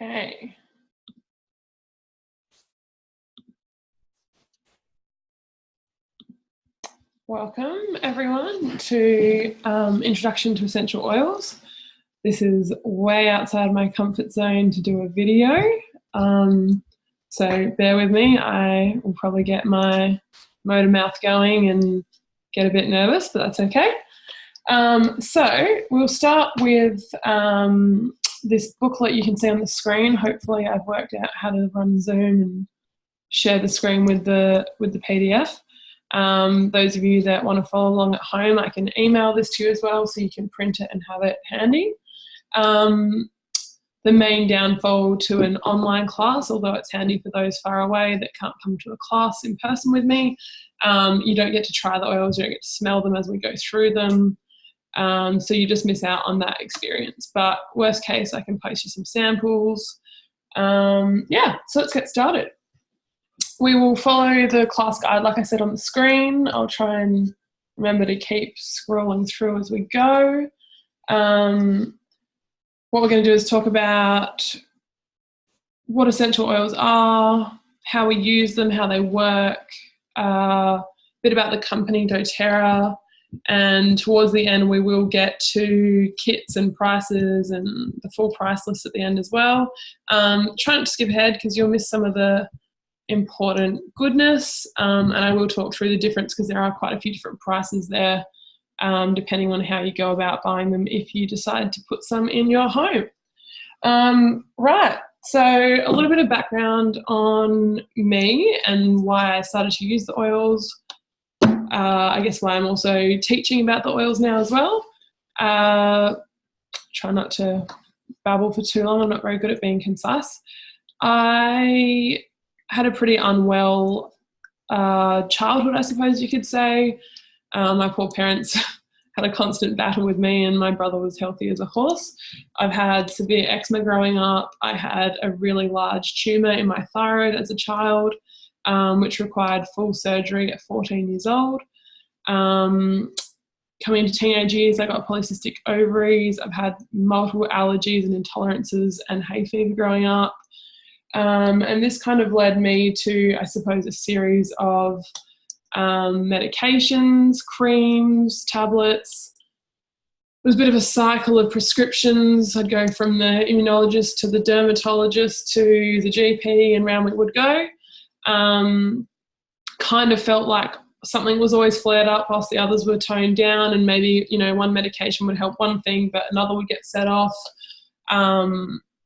Okay. Welcome everyone to Introduction to Essential Oils. This is way outside my comfort zone to do a video, so bear with me. I will probably get my motor mouth going and get a bit nervous, but that's okay. So we'll start with this booklet you can see on the screen. Hopefully I've worked out how to run Zoom and share the screen with the PDF. Those of you that want to follow along at home, I can email this to you as well so you can print it and have it handy. The main downfall to an online class, although it's handy for those far away that can't come to a class in person with me, you don't get to try the oils, you don't get to smell them as we go through them. So you just miss out on that experience. But worst case, I can post you some samples. Yeah, so let's get started. We will follow the class guide, like I said, on the screen. I'll try and remember to keep scrolling through as we go. What we're going to do is talk about what essential oils are, how we use them, how they work, a bit about the company DoTerra, and towards the end we will get to kits and prices and the full price list at the end as well. Try not to skip ahead because you'll miss some of the important goodness, and I will talk through the difference because there are quite a few different prices there, depending on how you go about buying them if you decide to put some in your home. Right, so a little bit of background on me and why I started to use the oils. I guess why I'm also teaching about the oils now as well. Try not to babble for too long. I'm not very good at being concise. I had a pretty unwell childhood, I suppose you could say. My poor parents had a constant battle with me, and my brother was healthy as a horse. I've had severe eczema growing up. I had a really large tumour in my thyroid as a child, which required full surgery at 14 years old. Coming into teenage years, I got polycystic ovaries. I've had multiple allergies and intolerances and hay fever growing up. And this kind of led me to, I suppose, a series of medications, creams, tablets. It was a bit of a cycle of prescriptions. I'd go from the immunologist to the dermatologist to the GP, and round we would go. Kind of felt like something was always flared up whilst the others were toned down, and maybe, you know, one medication would help one thing but another would get set off.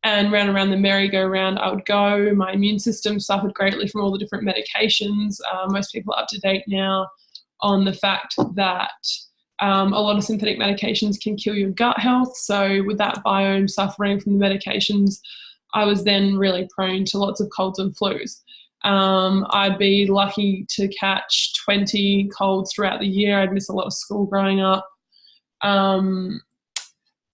And round and round the merry-go-round I would go. My immune system suffered greatly from all the different medications. Most people are up to date now on the fact that a lot of synthetic medications can kill your gut health. So with that biome suffering from the medications, I was then really prone to lots of colds and flus. I'd be lucky to catch 20 colds throughout the year. I'd miss a lot of school growing up.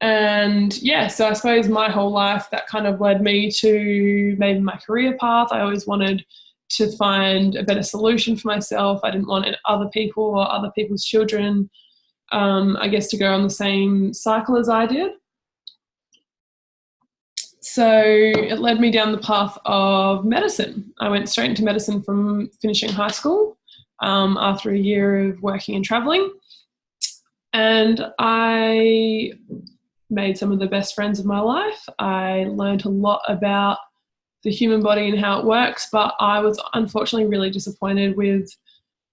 And yeah, so I suppose my whole life that kind of led me to maybe my career path. I always wanted to find a better solution for myself. I didn't want other people or other people's children, I guess, to go on the same cycle as I did. So it led me down the path of medicine. I went straight into medicine from finishing high school after a year of working and traveling. And I made some of the best friends of my life. I learned a lot about the human body and how it works, but I was unfortunately really disappointed with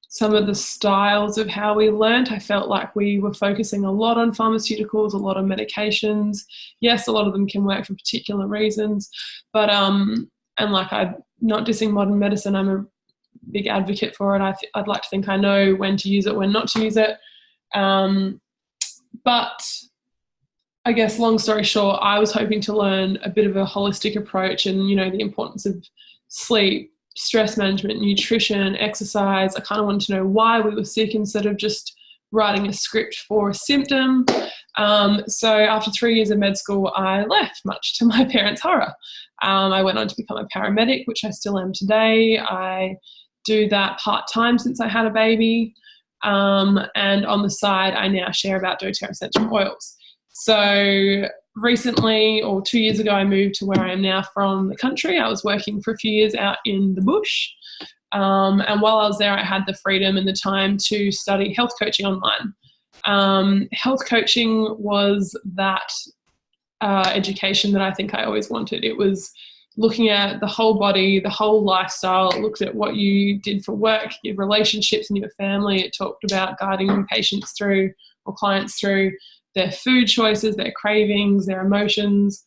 some of the styles of how we learned. I felt like we were focusing a lot on pharmaceuticals, a lot on medications. Yes, a lot of them can work for particular reasons, but and like, I'm not dissing modern medicine, I'm a big advocate for it. I'd like to think I know when to use it, when not to use it. But I guess, long story short, I was hoping to learn a bit of a holistic approach and, you know, the importance of sleep, stress management, nutrition, exercise. I kind of wanted to know why we were sick instead of just writing a script for a symptom. So after 3 years of med school, I left, much to my parents' horror. I went on to become a paramedic, which I still am today. I do that part-time since I had a baby. And on the side, I now share about DoTerra Essential oils. So recently, or 2 years ago, I moved to where I am now from the country. I was working for a few years out in the bush. And while I was there, I had the freedom and the time to study health coaching online. Health coaching was that education that I think I always wanted. It was looking at the whole body, the whole lifestyle. It looked at what you did for work, your relationships and your family. It talked about guiding patients through, or clients through, their food choices, their cravings, their emotions,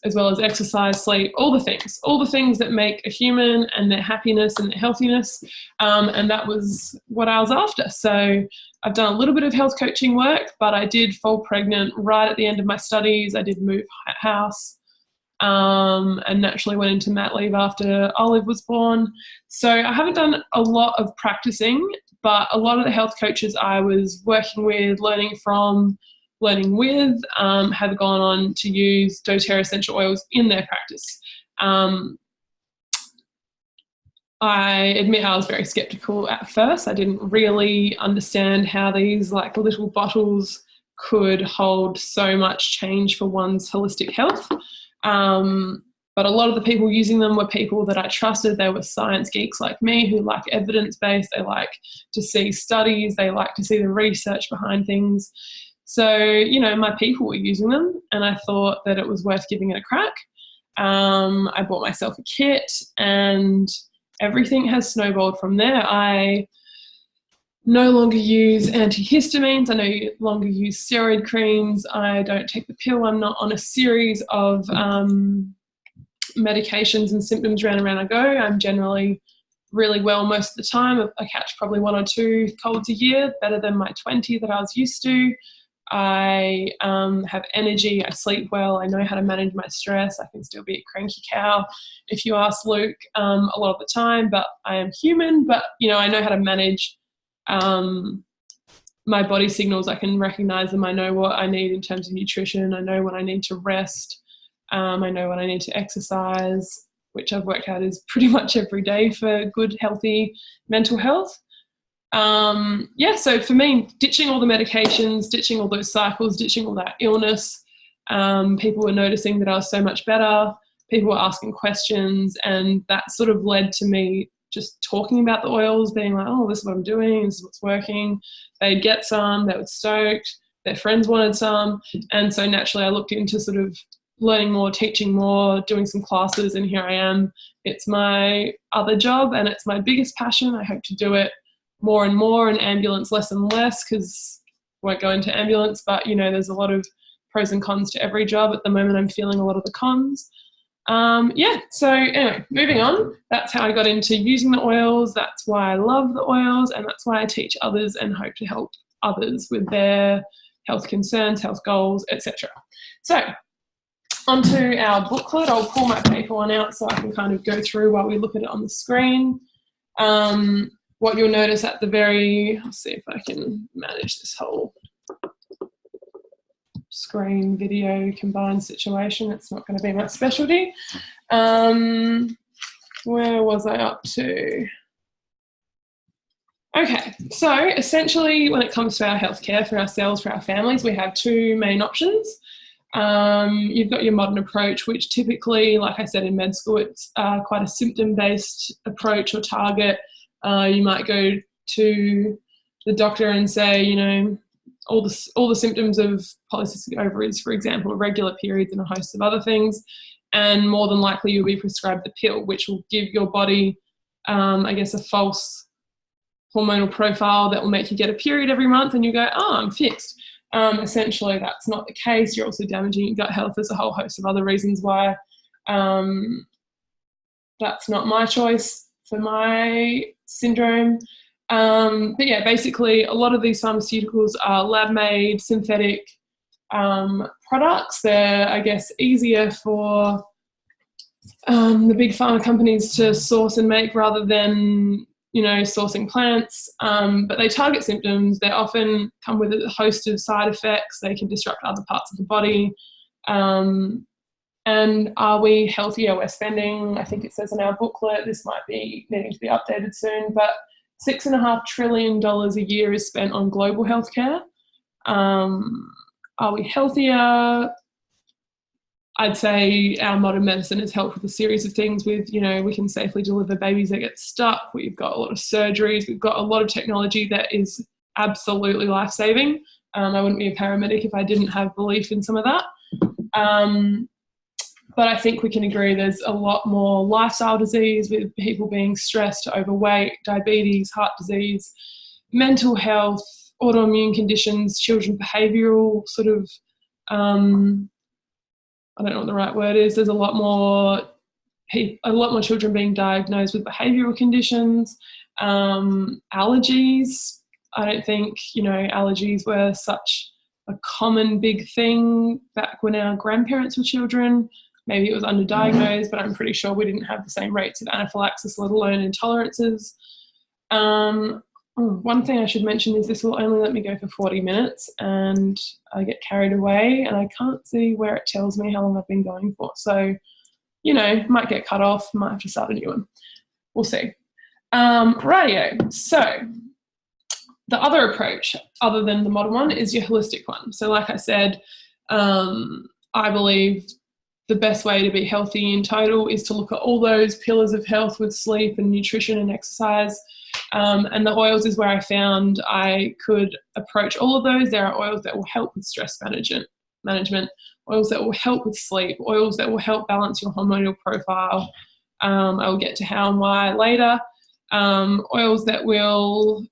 as well as exercise, sleep, all the things that make a human, and their happiness and their healthiness. And that was what I was after. So I've done a little bit of health coaching work, but I did fall pregnant right at the end of my studies. I did move house, and naturally went into mat leave after Olive was born. So I haven't done a lot of practicing, but a lot of the health coaches I was working with, learning with, have gone on to use doTerra Essential oils in their practice. I admit I was very skeptical at first. I didn't really understand how these like little bottles could hold so much change for one's holistic health. But a lot of the people using them were people that I trusted. They were science geeks like me who like evidence-based. They like to see studies. They like to see the research behind things. So, you know, my people were using them, and I thought that it was worth giving it a crack. I bought myself a kit, and everything has snowballed from there. I no longer use antihistamines. I no longer use steroid creams. I don't take the pill. I'm not on a series of medications and symptoms round and round I go. I'm generally really well most of the time. I catch probably 1 or 2 colds a year, better than my 20 that I was used to. I have energy, I sleep well, I know how to manage my stress. I can still be a cranky cow, if you ask Luke, a lot of the time, but I am human. But, you know, I know how to manage my body signals. I can recognize them. I know what I need in terms of nutrition. I know when I need to rest. I know when I need to exercise, which I've worked out is pretty much every day for good, healthy mental health. So for me, ditching all the medications, ditching all those cycles, ditching all that illness, people were noticing that I was so much better. People were asking questions, and that sort of led to me just talking about the oils, being like, oh, this is what I'm doing, this is what's working. They'd get some, they were stoked, their friends wanted some. And so naturally I looked into sort of learning more, teaching more, doing some classes, and here I am. It's my other job, and it's my biggest passion. I hope to do it more and more, and ambulance less and less, because I won't go into ambulance, but you know, there's a lot of pros and cons to every job. At the moment I'm feeling a lot of the cons. So anyway, moving on. That's how I got into using the oils. That's why I love the oils, and that's why I teach others and hope to help others with their health concerns, health goals, etc. So onto our booklet. I'll pull my paper one out so I can kind of go through while we look at it on the screen. What you'll notice at the very, I'll see if I can manage this whole screen video combined situation. It's not going to be my specialty. Where was I up to? Okay, so essentially when it comes to our healthcare for ourselves, for our families, we have 2 main options. You've got your modern approach, which typically, like I said in med school, it's quite a symptom-based approach or target. You might go to the doctor and say, you know, all the symptoms of polycystic ovaries, for example, irregular periods and a host of other things, and more than likely you'll be prescribed the pill, which will give your body, I guess, a false hormonal profile that will make you get a period every month, and you go, oh, I'm fixed. Essentially, that's not the case. You're also damaging your gut health. There's a whole host of other reasons why that's not my choice for my syndrome. But yeah, basically a lot of these pharmaceuticals are lab-made, synthetic products. They're, I guess, easier for the big pharma companies to source and make rather than, you know, sourcing plants. But they target symptoms. They often come with a host of side effects. They can disrupt other parts of the body. And are we healthier? We're spending, I think it says in our booklet, this might be needing to be updated soon, but $6.5 trillion a year is spent on global healthcare. Are we healthier? I'd say our modern medicine has helped with a series of things with, we can safely deliver babies that get stuck. We've got a lot of surgeries. We've got a lot of technology that is absolutely life-saving. I wouldn't be a paramedic if I didn't have belief in some of that. But I think we can agree there's a lot more lifestyle disease with people being stressed, overweight, diabetes, heart disease, mental health, autoimmune conditions, children's behavioural sort of, I don't know what the right word is. There's a lot more children being diagnosed with behavioural conditions, allergies. I don't think, allergies were such a common big thing back when our grandparents were children. Maybe it was underdiagnosed, but I'm pretty sure we didn't have the same rates of anaphylaxis, let alone intolerances. One thing I should mention is this will only let me go for 40 minutes and I get carried away and I can't see where it tells me how long I've been going for. So, might get cut off, might have to start a new one. We'll see. Rightio. So the other approach, other than the modern one, is your holistic one. So like I said, I believe the best way to be healthy in total is to look at all those pillars of health with sleep and nutrition and exercise. And the oils is where I found I could approach all of those. There are oils that will help with stress management, oils that will help with sleep, oils that will help balance your hormonal profile. I will get to how and why later. Oils that will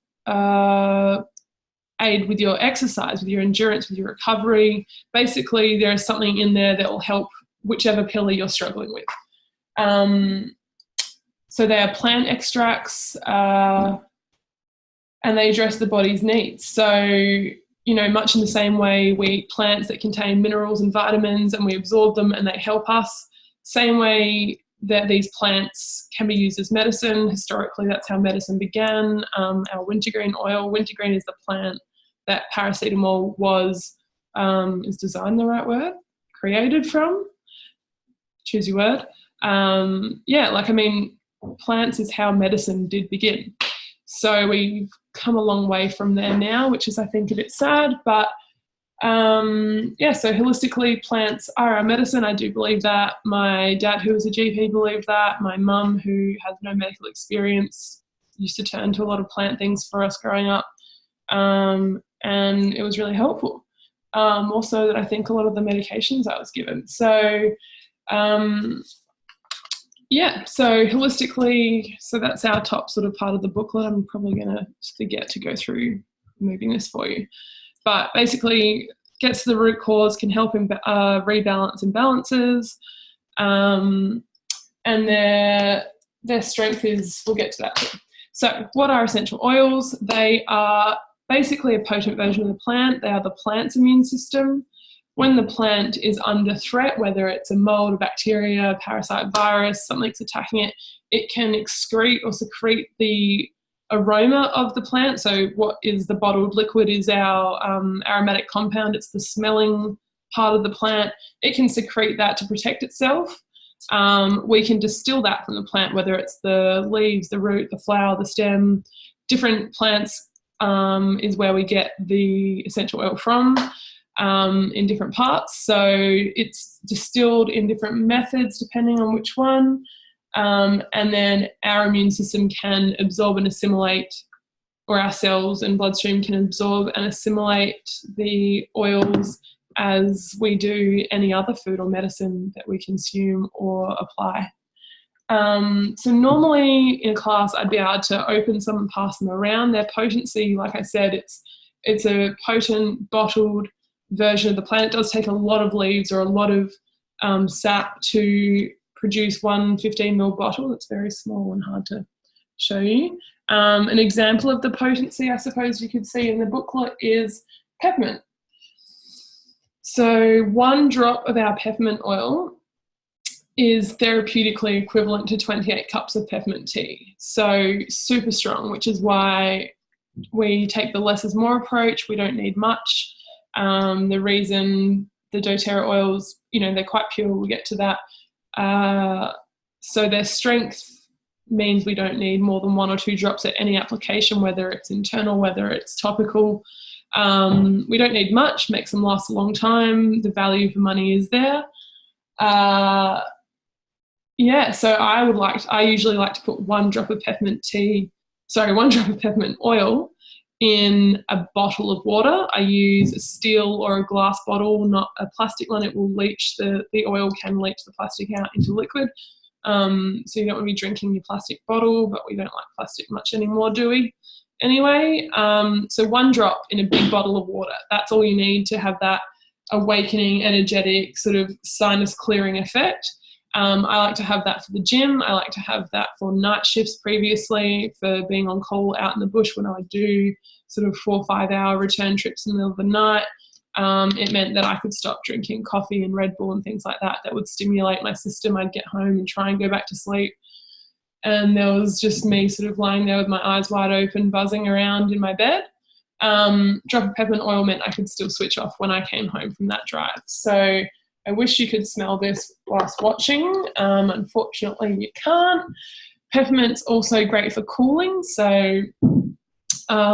aid with your exercise, with your endurance, with your recovery. Basically, there is something in there that will help whichever pillar you're struggling with. So they are plant extracts and they address the body's needs. So, much in the same way we eat plants that contain minerals and vitamins and we absorb them and they help us, same way that these plants can be used as medicine. Historically, that's how medicine began. Our wintergreen oil, wintergreen is the plant that paracetamol was, is design the right word? Created from? Choose your word. Plants is how medicine did begin. So we've come a long way from there now, which is, I think, a bit sad. But, so holistically, plants are our medicine. I do believe that. My dad, who was a GP, believed that. My mum, who has no medical experience, used to turn to a lot of plant things for us growing up. And it was really helpful. Also, that I think a lot of the medications I was given. So, so holistically, so that's our top sort of part of the booklet. I'm probably going to forget to go through moving this for you. But basically, gets to the root cause, can help rebalance imbalances, and their strength is, we'll get to that too. So what are essential oils? They are basically a potent version of the plant. They are the plant's immune system. When the plant is under threat, whether it's a mold, a bacteria, parasite, virus, something's attacking it, it can excrete or secrete the aroma of the plant. So what is the bottled liquid is our aromatic compound. It's the smelling part of the plant. It can secrete that to protect itself. We can distill that from the plant, whether it's the leaves, the root, the flower, the stem. Different plants is where we get the essential oil from. In different parts, so it's distilled in different methods depending on which one, and then our immune system can absorb and assimilate, or our cells and bloodstream can absorb and assimilate the oils as we do any other food or medicine that we consume or apply. So normally in a class I'd be able to open some and pass them around. Their potency, like I said, it's a potent bottled version of the plant. It does take a lot of leaves or a lot of sap to produce one 15 ml bottle. It's very small and hard to show you. An example of the potency, I suppose you could see in the booklet, is peppermint. So 1 drop of our peppermint oil is therapeutically equivalent to 28 cups of peppermint tea. So super strong, which is why we take the less is more approach. We don't need much. The reason the doTerra oils, they're quite pure, we'll get to that. So their strength means we don't need more than 1 or 2 drops at any application, whether it's internal, whether it's topical. We don't need much, makes them last a long time. The value for money is there. Yeah, so I usually like to put 1 drop of peppermint oil in a bottle of water. I use a steel or a glass bottle, not a plastic one. It will leach, the oil can leach the plastic out into liquid. So you don't want to be drinking your plastic bottle, but we don't like plastic much anymore, do we? Anyway, so 1 drop in a big bottle of water. That's all you need to have that awakening, energetic, sort of sinus clearing effect. I like to have that for the gym. I like to have that for night shifts previously, for being on call out in the bush when I would do sort of 4 or 5 hour return trips in the middle of the night. It meant that I could stop drinking coffee and Red Bull and things like that. That would stimulate my system. I'd get home and try and go back to sleep. And there was just me sort of lying there with my eyes wide open, buzzing around in my bed. Drop of peppermint oil meant I could still switch off when I came home from that drive. So I wish you could smell this whilst watching. Unfortunately, you can't. Peppermint's also great for cooling. So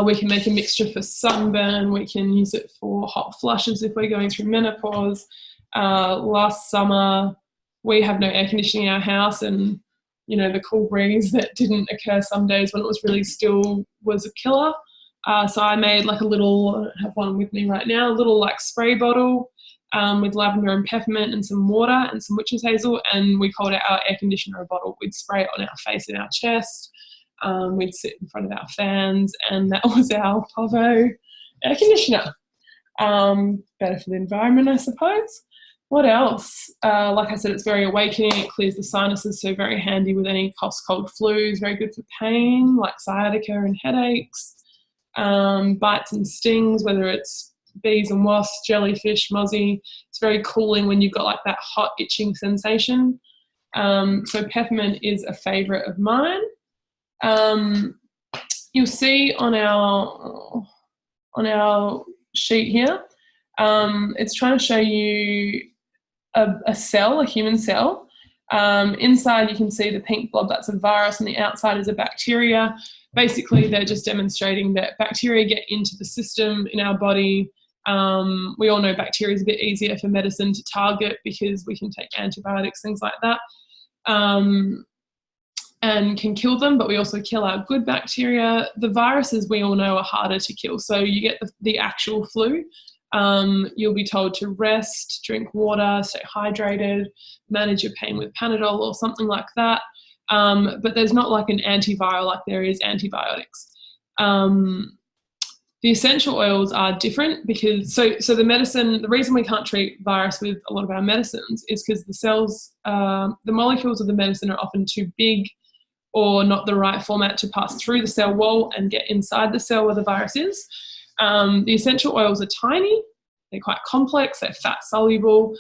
we can make a mixture for sunburn. We can use it for hot flushes if we're going through menopause. Last summer, we have no air conditioning in our house, and the cool breeze that didn't occur some days when it was really still was a killer. So I made like a little, I don't have one with me right now, a little like spray bottle with lavender and peppermint and some water and some witch's hazel, and we called it our air conditioner bottle. We'd spray it on our face and our chest. We'd sit in front of our fans, and that was our Povo air conditioner. Better for the environment, I suppose. What else? Like I said, it's very awakening. It clears the sinuses, so very handy with any cough, cold, flus. Very good for pain, like sciatica and headaches. Bites and stings, whether it's bees and wasps, jellyfish, mozzie. It's very cooling when you've got like that hot itching sensation. So peppermint is a favourite of mine. You'll see on our sheet here, it's trying to show you a cell, a human cell. Inside you can see the pink blob, that's a virus, and the outside is a bacteria. Basically, they're just demonstrating that bacteria get into the system in our body. We all know bacteria is a bit easier for medicine to target because we can take antibiotics, things like that, and can kill them, but we also kill our good bacteria. The viruses we all know are harder to kill. So you get the actual flu. You'll be told to rest, drink water, stay hydrated, manage your pain with Panadol or something like that. But there's not like an antiviral like there is antibiotics. The essential oils are different because, so the medicine, the reason we can't treat virus with a lot of our medicines is because the cells, the molecules of the medicine are often too big or not the right format to pass through the cell wall and get inside the cell where the virus is. The essential oils are tiny, they're quite complex, they're fat soluble,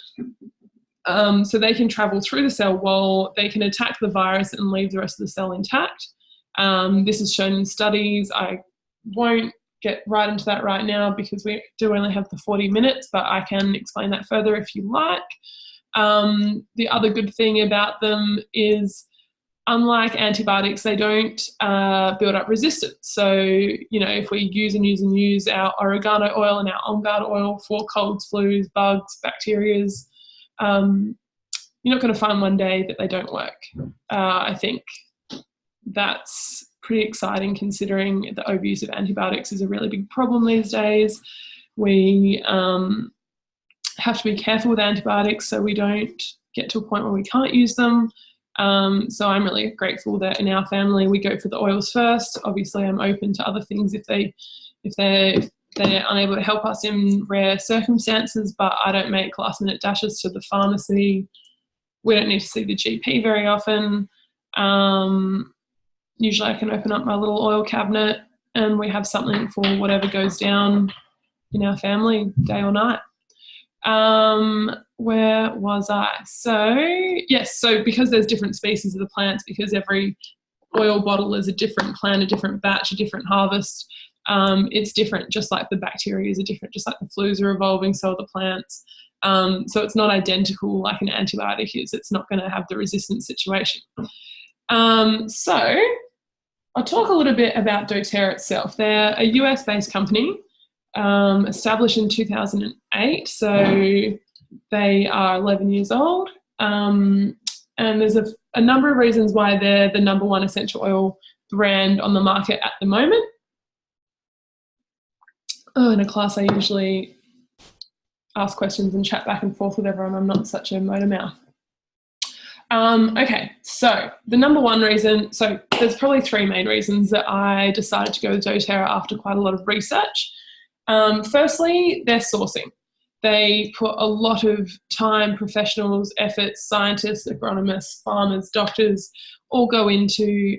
so they can travel through the cell wall, they can attack the virus and leave the rest of the cell intact. This is shown in studies. I won't get right into that right now because we do only have the 40 minutes, but I can explain that further if you like. The other good thing about them is, unlike antibiotics, they don't build up resistance. So, if we use our oregano oil and our on guard oil for colds, flus, bugs, bacterias, you're not going to find one day that they don't work. I think that's pretty exciting considering the overuse of antibiotics is a really big problem these days. We have to be careful with antibiotics so we don't get to a point where we can't use them. So I'm really grateful that in our family we go for the oils first. Obviously, I'm open to other things if they're unable to help us in rare circumstances, but I don't make last-minute dashes to the pharmacy. We don't need to see the GP very often. Usually I can open up my little oil cabinet and we have something for whatever goes down in our family, day or night. Where was I? So yes, so because there's different species of the plants, because every oil bottle is a different plant, a different batch, a different harvest, it's different, just like the bacteria are different, just like the flus are evolving, so are the plants. So it's not identical like an antibiotic is. It's not going to have the resistance situation. So I'll talk a little bit about doTerra itself. They're a US-based company. established in 2008, so they are 11 years old. And there's a number of reasons why they're the number one essential oil brand on the market at the moment. In a class, I usually ask questions and chat back and forth with everyone. I'm not such a motor mouth. Okay, so the number one reason, so there's probably three main reasons that I decided to go with doTerra after quite a lot of research. Firstly, their sourcing. They put a lot of time, professionals, efforts, scientists, agronomists, farmers, doctors, all go into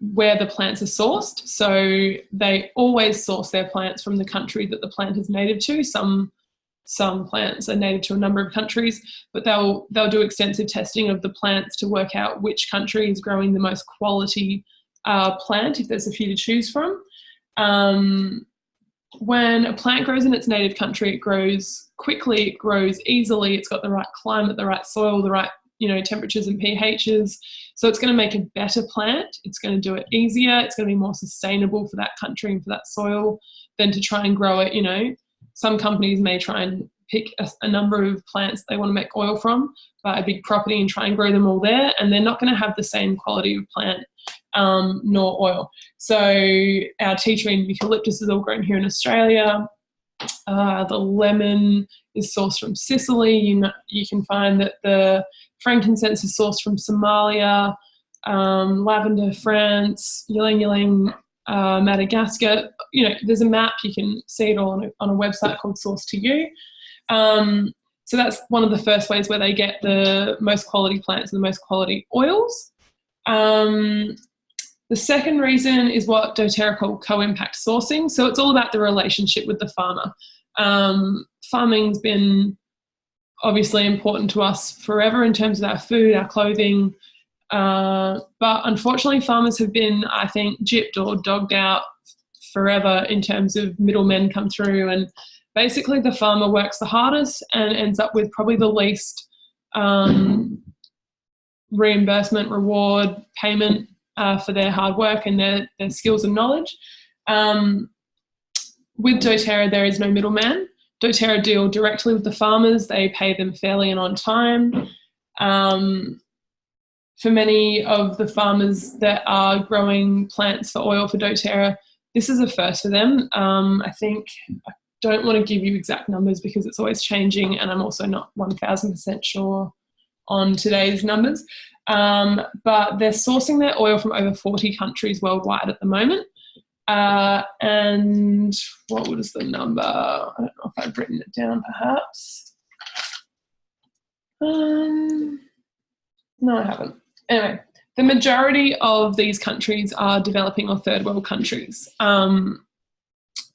where the plants are sourced. So they always source their plants from the country that the plant is native to. Some plants are native to a number of countries, but they'll do extensive testing of the plants to work out which country is growing the most quality plant, if there's a few to choose from. When a plant grows in its native country, it grows quickly, it grows easily, it's got the right climate, the right soil, the right temperatures and pHs. So it's going to make a better plant. It's going to do it easier. It's going to be more sustainable for that country and for that soil than to try and grow it. Some companies may try and pick a number of plants they want to make oil from, buy a big property and try and grow them all there, and they're not going to have the same quality of plant nor oil. So our tea tree and eucalyptus is all grown here in Australia. The lemon is sourced from Sicily. You can find that the frankincense is sourced from Somalia, lavender, France, ylang ylang, Madagascar. There's a map. You can see it all on a website called Source to You. So that's one of the first ways where they get the most quality plants and the most quality oils. The second reason is what doTerra call co-impact sourcing. So it's all about the relationship with the farmer. Farming's been obviously important to us forever in terms of our food, our clothing. But unfortunately, farmers have been, I think, gypped or dogged out forever in terms of middlemen come through. And basically the farmer works the hardest and ends up with probably the least reimbursement, reward, payment for their hard work and their skills and knowledge. With doTerra, there is no middleman. doTerra deal directly with the farmers. They pay them fairly and on time. For many of the farmers that are growing plants for oil for doTerra, this is a first for them. I don't want to give you exact numbers because it's always changing, and I'm also not 1,000% sure on today's numbers. But they're sourcing their oil from over 40 countries worldwide at the moment. And what was the number? I don't know if I've written it down, perhaps. No, I haven't. Anyway, the majority of these countries are developing or third world countries.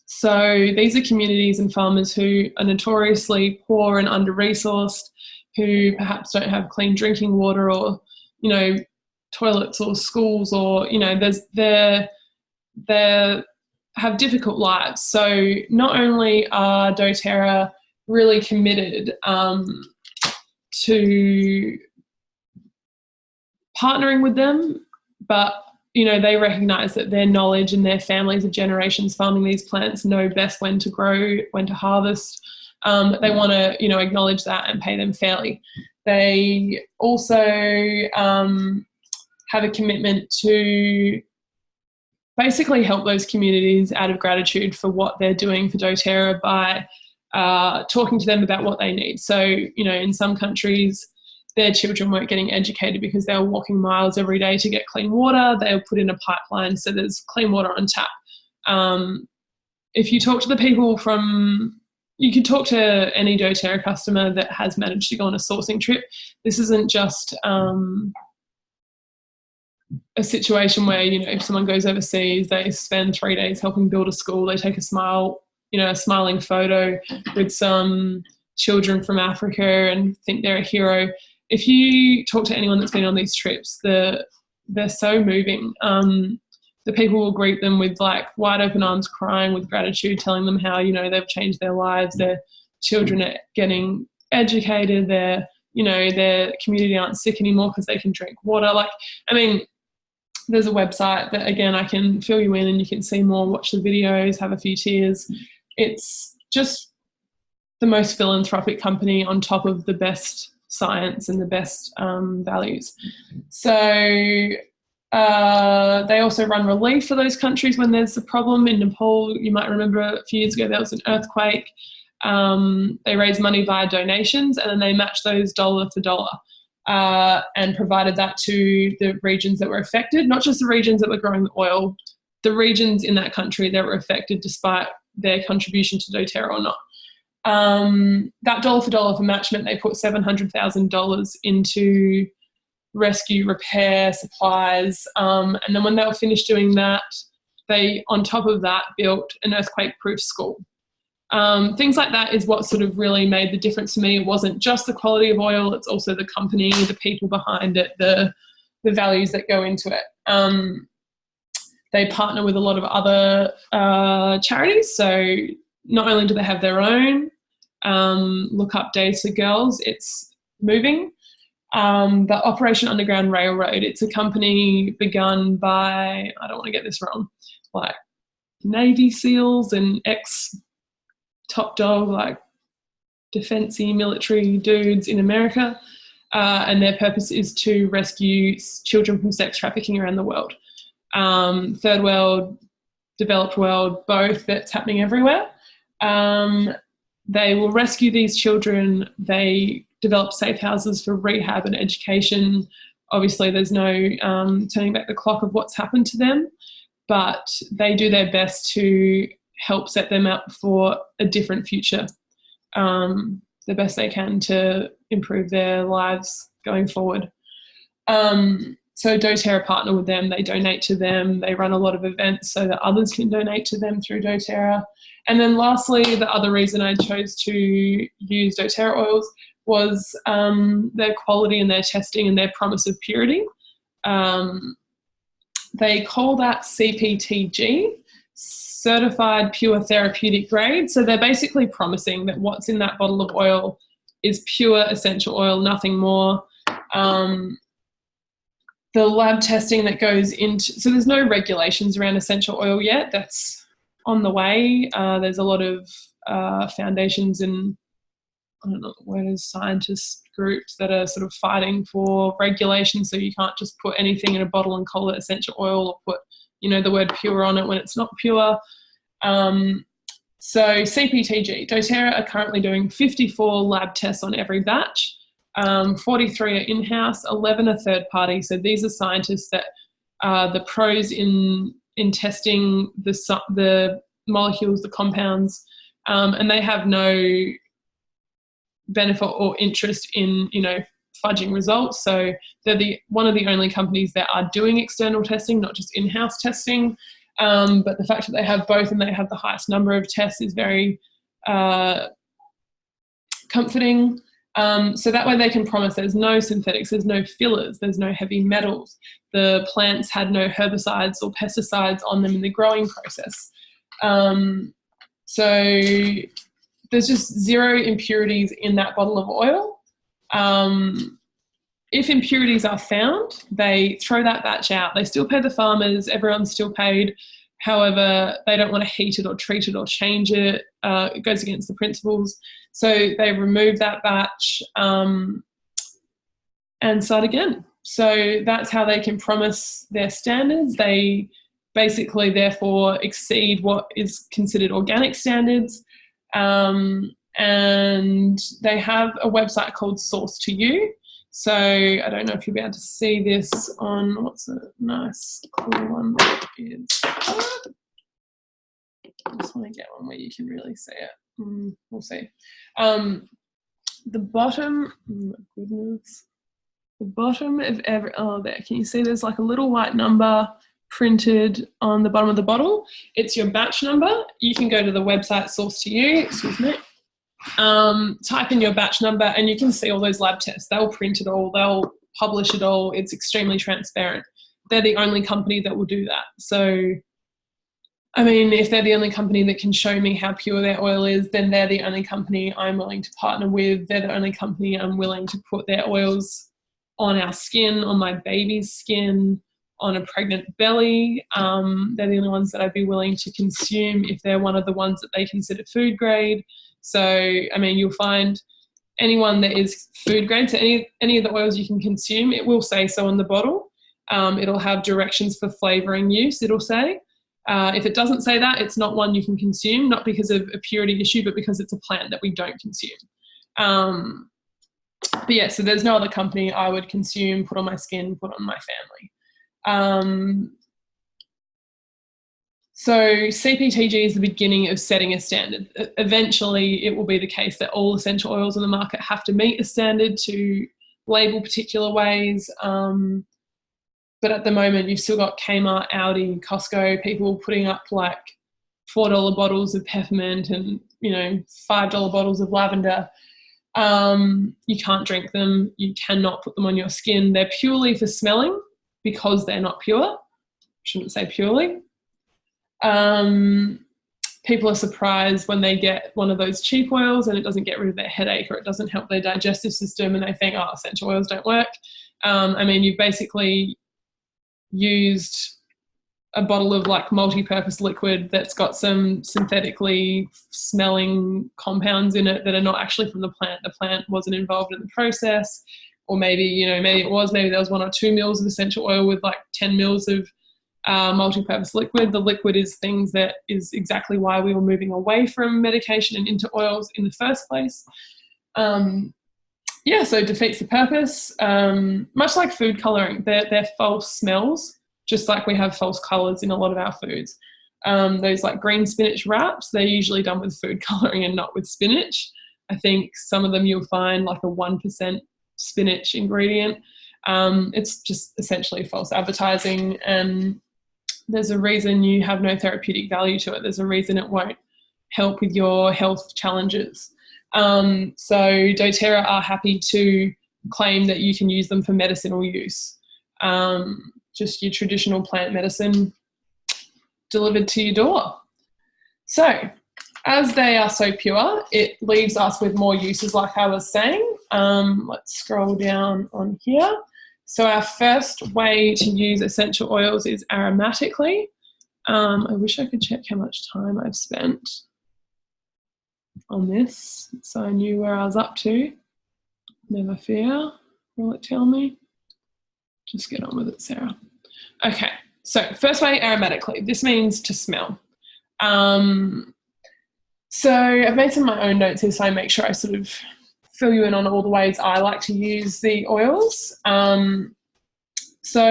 So these are communities and farmers who are notoriously poor and under-resourced, who perhaps don't have clean drinking water or, toilets or schools, or, they have difficult lives. So not only are doTerra really committed to partnering with them, but they recognise that their knowledge and their families of generations farming these plants know best when to grow, when to harvest. They want to, acknowledge that and pay them fairly. They also have a commitment to basically help those communities out of gratitude for what they're doing for doTerra by talking to them about what they need. So, in some countries, their children weren't getting educated because they were walking miles every day to get clean water. They were put in a pipeline so there's clean water on tap. If you talk to the people you could talk to any doTerra customer that has managed to go on a sourcing trip. This isn't just a situation where, if someone goes overseas, they spend 3 days helping build a school, they take a smiling photo with some children from Africa and think they're a hero. If you talk to anyone that's been on these trips, they're so moving. The people will greet them with wide open arms, crying with gratitude, telling them how, they've changed their lives, their children are getting educated, their community aren't sick anymore because they can drink water. there's a website that, again, I can fill you in and you can see more, watch the videos, have a few tears. It's just the most philanthropic company on top of the best science and the best values. So they also run relief for those countries when there's a problem. In Nepal, you might remember a few years ago there was an earthquake. They raise money via donations and then they match those dollar for dollar. And provided that to the regions that were affected, not just the regions that were growing the oil, the regions in that country that were affected despite their contribution to doTerra or not. That dollar for dollar for matchment, they put $700,000 into rescue, repair, supplies, and then when they were finished doing that, they, on top of that, built an earthquake-proof school. Things like that is what sort of really made the difference to me. It wasn't just the quality of oil, it's also the company, the people behind it, the values that go into it. They partner with a lot of other charities. So not only do they have their own, look up Days for Girls, it's moving. The Operation Underground Railroad, it's a company begun by, I don't want to get this wrong, like Navy SEALs and top dog, like defense-y military dudes in America, and their purpose is to rescue children from sex trafficking around the world. Third world, developed world, both, that's happening everywhere. They will rescue these children. They develop safe houses for rehab and education. Obviously, there's no turning back the clock of what's happened to them, but they do their best to help set them up for a different future, the best they can to improve their lives going forward. So doTerra partner with them, they donate to them, they run a lot of events so that others can donate to them through doTerra. And then lastly, the other reason I chose to use doTerra oils was their quality and their testing and their promise of purity. They call that CPTG, Certified Pure Therapeutic Grade. So they're basically promising that what's in that bottle of oil is pure essential oil, nothing more. The lab testing that goes into, so there's no regulations around essential oil yet. That's on the way. There's a lot of foundations and, I don't know what the word is, scientist groups that are sort of fighting for regulation, so you can't just put anything in a bottle and call it essential oil or put, you know, the word pure on it when it's not pure. So CPTG, doTerra are currently doing 54 lab tests on every batch. 43 are in-house, 11 are third party. So these are scientists that are the pros in testing the molecules, the compounds, and they have no benefit or interest in, you know, fudging results. So they're one of the only companies that are doing external testing, not just in-house testing. But the fact that they have both and they have the highest number of tests is very comforting. So that way they can promise there's no synthetics, there's no fillers, there's no heavy metals. The plants had no herbicides or pesticides on them in the growing process. So there's just zero impurities in that bottle of oil. If impurities are found, they throw that batch out. They still pay the farmers, everyone's still paid. However, they don't want to heat it or treat it or change it. It goes against the principles. So they remove that batch and start again. So that's how they can promise their standards. They basically therefore exceed what is considered organic standards. And they have a website called Source to You. So I don't know if you'll be able to see this on, what's a nice cool one that is. I just want to get one where you can really see it. We'll see. The bottom, oh my goodness. The bottom of every, oh there, can you see there's like a little white number printed on the bottom of the bottle? It's your batch number. You can go to the website Source to You, excuse me. Type in your batch number and you can see all those lab tests. They'll print it all, they'll publish it all. It's extremely transparent. They're the only company that will do that. So, I mean, if they're the only company that can show me how pure their oil is, then they're the only company I'm willing to partner with. They're the only company I'm willing to put their oils on our skin, on my baby's skin, on a pregnant belly. They're the only ones that I'd be willing to consume if they're one of the ones that they consider food grade. So, I mean, you'll find anyone that is food grade, so any of the oils you can consume, it will say so on the bottle. It'll have directions for flavouring use, it'll say. If it doesn't say that, it's not one you can consume, not because of a purity issue, but because it's a plant that we don't consume. But yeah, so there's no other company I would consume, put on my skin, put on my family. So CPTG is the beginning of setting a standard. Eventually, it will be the case that all essential oils on the market have to meet a standard to label particular ways. But at the moment, you've still got Kmart, Aldi, Costco, people putting up like $4 bottles of peppermint and, you know, $5 bottles of lavender. You can't drink them. You cannot put them on your skin. They're purely for smelling because they're not pure. Shouldn't say purely. People are surprised when they get one of those cheap oils and it doesn't get rid of their headache or it doesn't help their digestive system, and they think, oh, essential oils don't work. I mean, you've basically used a bottle of like multi-purpose liquid that's got some synthetically smelling compounds in it that are not actually from the plant. The plant wasn't involved in the process, or maybe, you know, maybe it was, maybe there was 1 or 2 mils of essential oil with like 10 mils of multi-purpose liquid. The liquid is things that is exactly why we were moving away from medication and into oils in the first place. Yeah, so it defeats the purpose. Much like food colouring, they're false smells, just like we have false colours in a lot of our foods. Those like green spinach wraps, they're usually done with food colouring and not with spinach. I think some of them you'll find like a 1% spinach ingredient. It's just essentially false advertising, and there's a reason you have no therapeutic value to it. There's a reason it won't help with your health challenges. So doTerra are happy to claim that you can use them for medicinal use. Just your traditional plant medicine delivered to your door. So as they are so pure, it leaves us with more uses, like I was saying. Let's scroll down on here. So our first way to use essential oils is aromatically. I wish I could check how much time I've spent on this so I knew where I was up to. Never fear. Will it tell me? Just get on with it, Sarah. Okay, so first way, aromatically. This means to smell. So I've made some of my own notes here, so I make sure I sort of fill you in on all the ways I like to use the oils. So,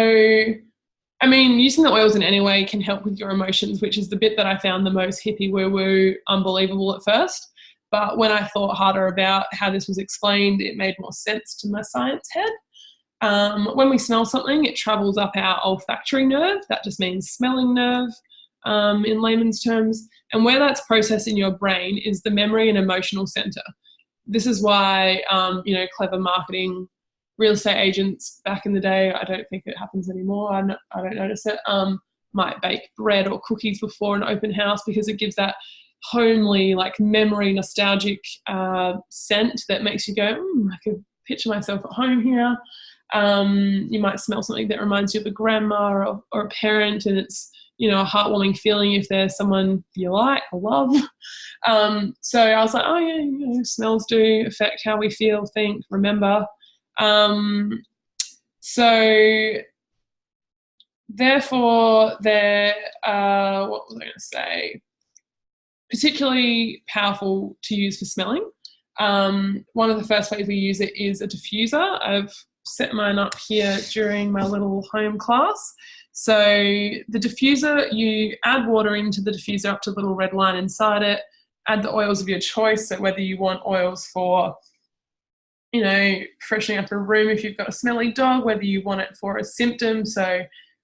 I mean, using the oils in any way can help with your emotions, which is the bit that I found the most hippie woo-woo unbelievable at first. But when I thought harder about how this was explained, it made more sense to my science head. When we smell something, it travels up our olfactory nerve. That just means smelling nerve in layman's terms. And where that's processed in your brain is the memory and emotional center. This is why, you know, clever marketing, real estate agents back in the day, I don't think it happens anymore, I don't notice it, might bake bread or cookies before an open house because it gives that homely, like memory, nostalgic scent that makes you go, I could picture myself at home here. You might smell something that reminds you of a grandma or a parent, and it's, you know, a heartwarming feeling if there's someone you like or love. So I was like, oh yeah, you know, smells do affect how we feel, think, remember. So therefore they're, what was I going to say? Particularly powerful to use for smelling. One of the first ways we use it is a diffuser. I've set mine up here during my little home class. So the diffuser, you add water into the diffuser up to the little red line inside it, add the oils of your choice. So whether you want oils for, you know, freshening up a room if you've got a smelly dog, whether you want it for a symptom. So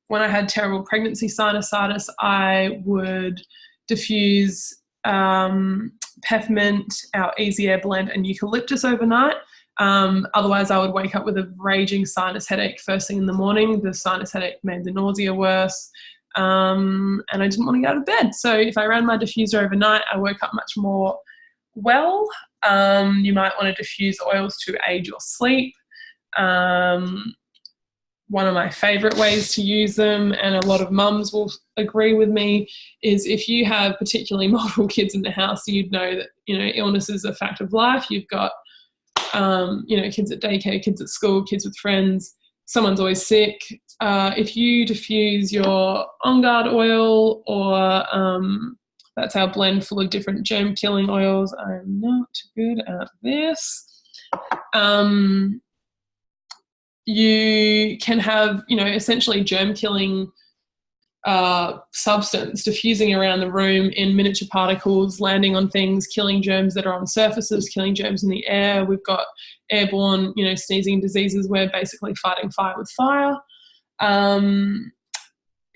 when I had terrible pregnancy sinusitis, I would diffuse peppermint, our Easy Air blend, and eucalyptus overnight. Otherwise, I would wake up with a raging sinus headache first thing in the morning. The sinus headache made the nausea worse, and I didn't want to get out of bed. So if I ran my diffuser overnight, I woke up much more well. You might want to diffuse oils to aid your sleep. one of my favourite ways to use them, and a lot of mums will agree with me, is if you have particularly multiple kids in the house, you'd know that, illness is a fact of life. You've got, kids at daycare, kids at school, kids with friends, someone's always sick. If you diffuse your On Guard oil, or that's our blend full of different germ killing oils. I'm not good at this. You can have, essentially germ killing substance diffusing around the room in miniature particles, landing on things, killing germs that are on surfaces, killing germs in the air. We've got airborne, sneezing diseases. We're basically fighting fire with fire.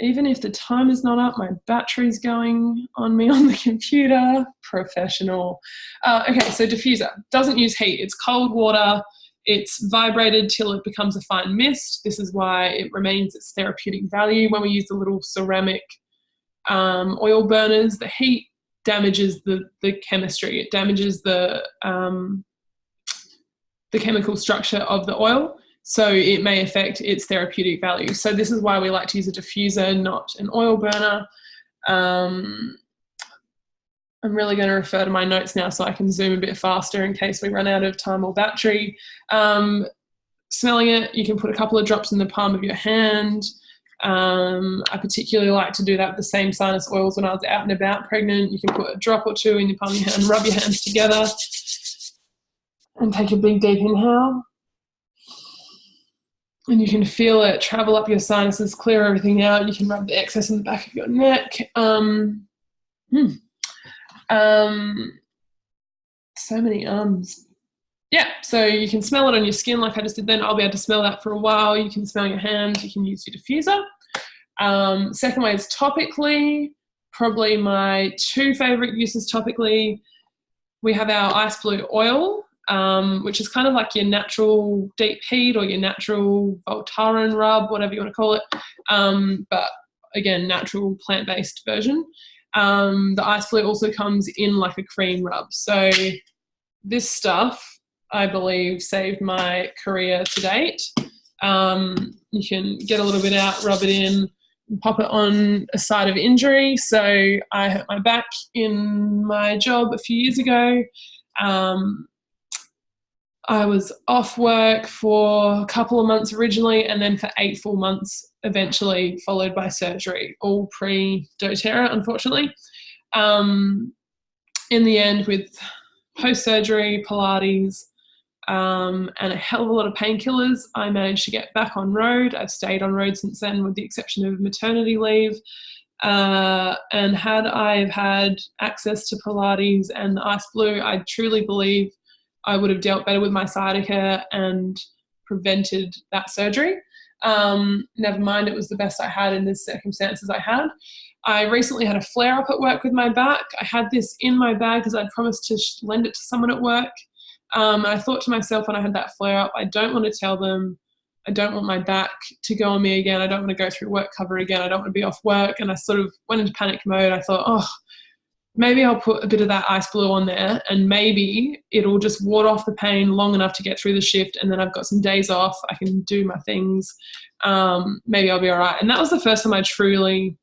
Even if the time is not up, my battery's going on me on the computer. Professional. Okay, so diffuser doesn't use heat. It's cold water. It's vibrated till it becomes a fine mist. This is why it remains its therapeutic value. When we use the little ceramic oil burners, the heat damages the chemistry. It damages the chemical structure of the oil, so it may affect its therapeutic value. So this is why we like to use a diffuser, not an oil burner. I'm really going to refer to my notes now so I can zoom a bit faster in case we run out of time or battery. Smelling it, you can put a couple of drops in the palm of your hand. I particularly like to do that with the same sinus oils when I was out and about pregnant. You can put a drop or two in your palm of your hand, rub your hands together, and take a big deep inhale. And you can feel it travel up your sinuses, clear everything out. You can rub the excess in the back of your neck. So many ums. Yeah, so you can smell it on your skin like I just did then. I'll be able to smell that for a while. You can smell your hands. You can use your diffuser. Second way is topically. Probably my two favourite uses topically. We have our ice blue oil, which is kind of like your natural deep heat or your natural Voltaren rub, whatever you want to call it. But again, natural plant-based version. The ice blue also comes in like a cream rub. So this stuff, I believe, saved my career to date. You can get a little bit out, rub it in, pop it on a site of injury. So I hurt my back in my job a few years ago. I was off work for a couple of months originally, and then for 8 full months eventually, followed by surgery, all pre-doTerra, unfortunately. In the end, with post-surgery, Pilates, and a hell of a lot of painkillers, I managed to get back on road. I've stayed on road since then, with the exception of maternity leave. And had I had access to Pilates and the ice blue, I truly believe I would have dealt better with my sciatica and prevented that surgery. Never mind, it was the best I had in the circumstances I had. I recently had a flare-up at work with my back. I had this in my bag because I'd promised to lend it to someone at work. And I thought to myself when I had that flare-up, I don't want to tell them. I don't want my back to go on me again. I don't want to go through work cover again. I don't want to be off work. And I sort of went into panic mode. I thought, maybe I'll put a bit of that ice blue on there and maybe it'll just ward off the pain long enough to get through the shift, and then I've got some days off. I can do my things. Maybe I'll be all right. And that was the first time I truly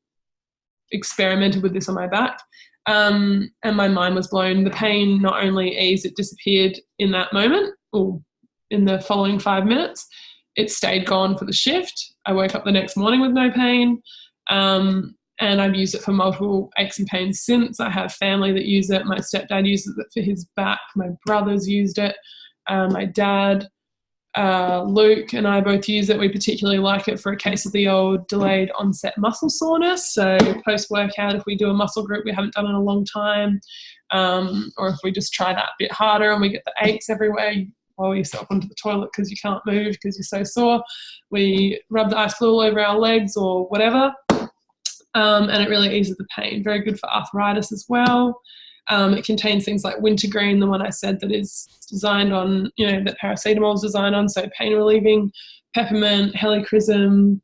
experimented with this on my back. And my mind was blown. The pain not only eased, it disappeared in that moment, or in the following 5 minutes. It stayed gone for the shift. I woke up the next morning with no pain. And I've used it for multiple aches and pains since. I have family that use it. My stepdad uses it for his back. My brothers used it. My dad, Luke, and I both use it. We particularly like it for a case of the old delayed onset muscle soreness. So post-workout, if we do a muscle group we haven't done in a long time, or if we just try that a bit harder and we get the aches everywhere while you step onto the toilet because you can't move because you're so sore, we rub the ice blue all over our legs or whatever. And it really eases the pain. Very good for arthritis as well. It contains things like wintergreen, the one I said that is designed on, that paracetamol is designed on, so pain relieving, peppermint, helichrysum,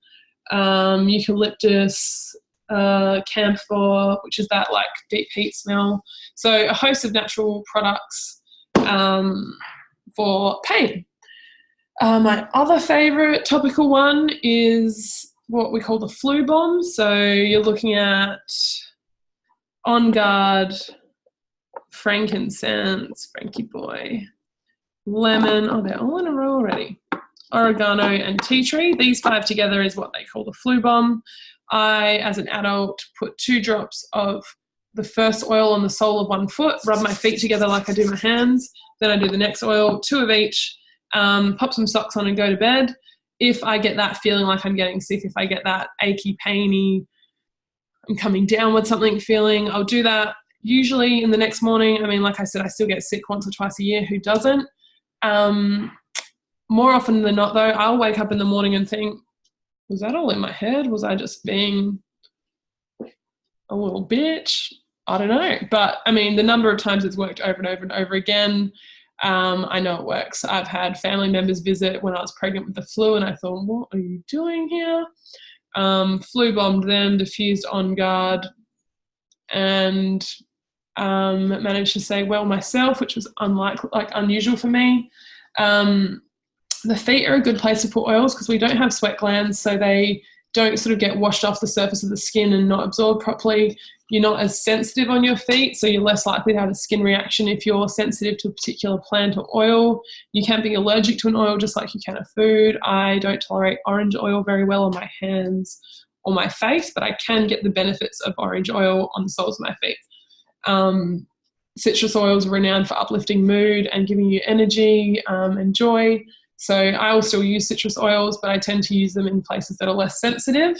eucalyptus, camphor, which is that like deep heat smell. So a host of natural products for pain. My other favourite topical one is what we call the flu bomb. So you're looking at On Guard, frankincense, Frankie Boy, lemon. Oh, they're all in a row already. Oregano and tea tree. These 5 together is what they call the flu bomb. I, as an adult, put 2 drops of the first oil on the sole of one foot, rub my feet together like I do my hands. Then I do the next oil, 2 of each, pop some socks on and go to bed. If I get that feeling like I'm getting sick, if I get that achy, painy, I'm coming down with something feeling, I'll do that. Usually in the next morning, I mean, like I said, I still get sick once or twice a year. Who doesn't? More often than not, though, I'll wake up in the morning and think, was that all in my head? Was I just being a little bitch? I don't know. But, I mean, the number of times it's worked over and over and over again, I know it works. I've had family members visit when I was pregnant with the flu, and I thought, what are you doing here? Flu bombed them, diffused On Guard, and managed to say well myself, which was unusual for me. The feet are a good place to put oils because we don't have sweat glands, so they don't sort of get washed off the surface of the skin and not absorbed properly. You're not as sensitive on your feet, so you're less likely to have a skin reaction if you're sensitive to a particular plant or oil. You can be allergic to an oil just like you can a food. I don't tolerate orange oil very well on my hands or my face, but I can get the benefits of orange oil on the soles of my feet. Citrus oils are renowned for uplifting mood and giving you energy and joy. So I will still use citrus oils, but I tend to use them in places that are less sensitive.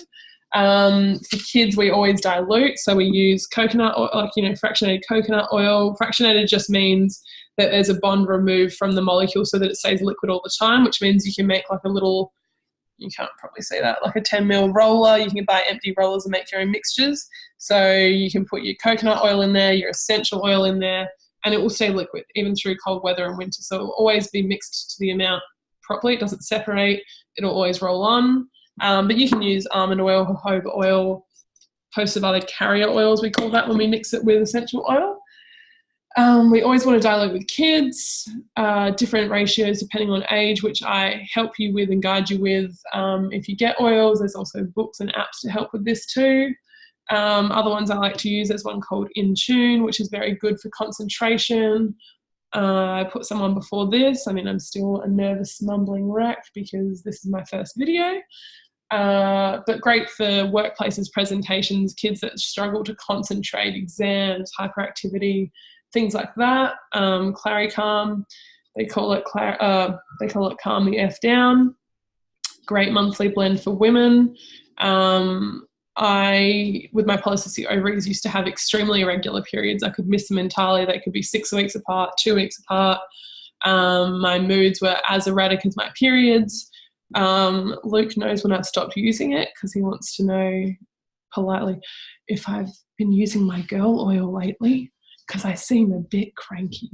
For kids, we always dilute. So we use coconut oil, fractionated coconut oil. Fractionated just means that there's a bond removed from the molecule so that it stays liquid all the time, which means you can make like a little, you can't probably say that, like a 10 ml roller. You can buy empty rollers and make your own mixtures. So you can put your coconut oil in there, your essential oil in there, and it will stay liquid even through cold weather and winter. So it will always be mixed to the amount properly. It doesn't separate. It'll always roll on. But you can use almond oil, jojoba oil, a host of other carrier oils, we call that, when we mix it with essential oil. We always want to dilute with kids, different ratios depending on age, which I help you with and guide you with. If you get oils, there's also books and apps to help with this too. Other ones I like to use, there's one called In Tune, which is very good for concentration. I put some on before this. I mean, I'm still a nervous, mumbling wreck because this is my first video. But great for workplaces, presentations, kids that struggle to concentrate, exams, hyperactivity, things like that. Claricalm, they call it Calm the F Down. Great monthly blend for women. I, with my polycystic ovaries, used to have extremely irregular periods. I could miss them entirely. They could be 6 weeks apart, 2 weeks apart. My moods were as erratic as my periods. Luke knows when I've stopped using it because he wants to know politely if I've been using my girl oil lately because I seem a bit cranky.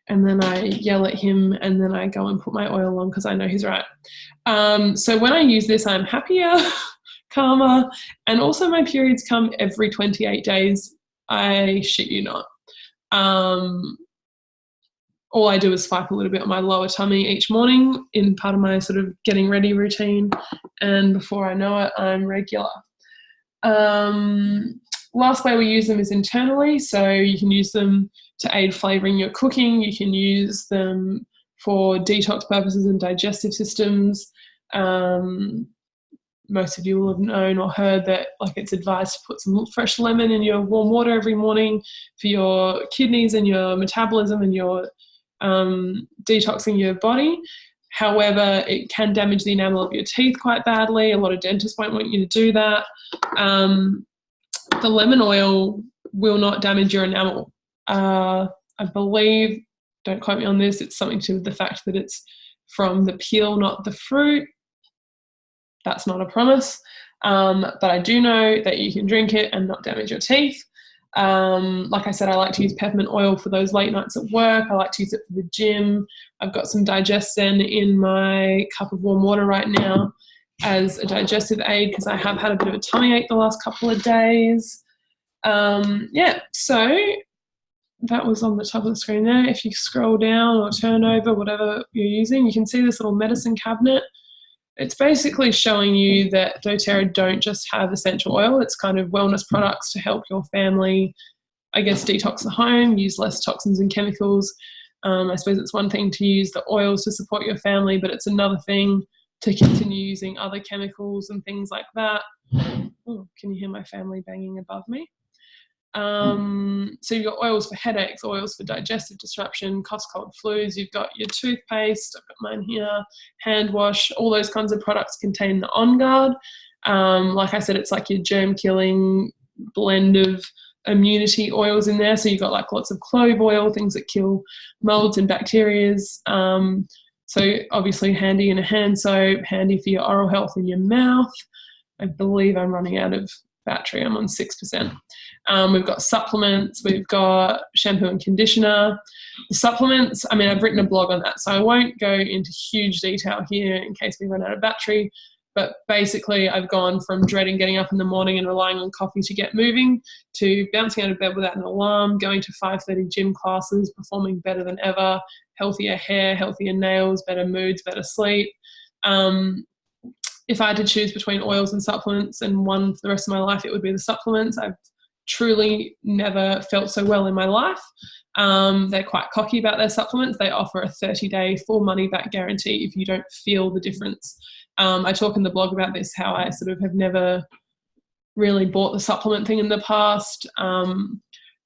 And then I yell at him and then I go and put my oil on because I know he's right. So when I use this, I'm happier, calmer, and also my periods come every 28 days. I shit you not. All I do is swipe a little bit on my lower tummy each morning in part of my sort of getting ready routine, and before I know it, I'm regular. Last way we use them is internally, so you can use them to aid flavouring your cooking. You can use them for detox purposes and digestive systems. Most of you will have known or heard that it's advised to put some fresh lemon in your warm water every morning for your kidneys and your metabolism and your detoxing your body. However, it can damage the enamel of your teeth quite badly. A lot of dentists won't want you to do that. The lemon oil will not damage your enamel. I believe, don't quote me on this, it's something to do with the fact that it's from the peel, not the fruit. That's not a promise. But I do know that you can drink it and not damage your teeth. Like I said, I like to use peppermint oil for those late nights at work. I like to use it for the gym. I've got some Digesten in my cup of warm water right now as a digestive aid because I have had a bit of a tummy ache the last couple of days. So that was on the top of the screen there. If you scroll down or turn over, whatever you're using, you can see this little medicine cabinet. It's basically showing you that doTerra don't just have essential oil. It's kind of wellness products to help your family, I guess, detox the home, use less toxins and chemicals. I suppose it's one thing to use the oils to support your family, but it's another thing to continue using other chemicals and things like that. Oh, can you hear my family banging above me? So you've got oils for headaches, oils for digestive disruption, cough, cold, flus. You've got your toothpaste, I've got mine here, hand wash, all those kinds of products contain the On Guard. Like I said, it's like your germ killing blend of immunity oils in there. So you've got like lots of clove oil, things that kill molds and bacteria. So obviously handy in a hand soap, handy for your oral health in your mouth. I believe I'm running out of battery. I'm on 6%. We've got supplements. We've got shampoo and conditioner. The supplements, I mean, I've written a blog on that, so I won't go into huge detail here in case we run out of battery. But basically, I've gone from dreading getting up in the morning and relying on coffee to get moving to bouncing out of bed without an alarm, going to 5:30 gym classes, performing better than ever, healthier hair, healthier nails, better moods, better sleep. If I had to choose between oils and supplements and one for the rest of my life, it would be the supplements. I've truly never felt so well in my life. They're quite cocky about their supplements. They offer a 30-day full money back guarantee if you don't feel the difference. I talk in the blog about this, how I sort of have never really bought the supplement thing in the past,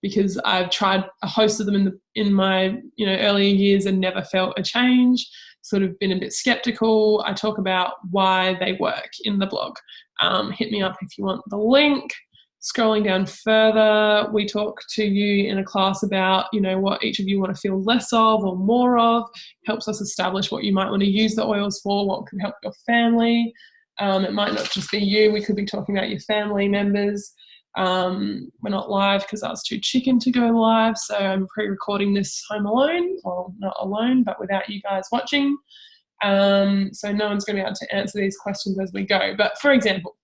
because I've tried a host of them in my earlier years and never felt a change. Sort of been a bit skeptical. I talk about why they work in the blog. Hit me up if you want the link. Scrolling down further, we talk to you in a class about, what each of you want to feel less of or more of. Helps us establish what you might want to use the oils for, what could help your family. It might not just be you. We could be talking about your family members. We're not live because I was too chicken to go live, so I'm pre-recording this home alone, well, not alone, but without you guys watching. So no one's going to be able to answer these questions as we go. But for example,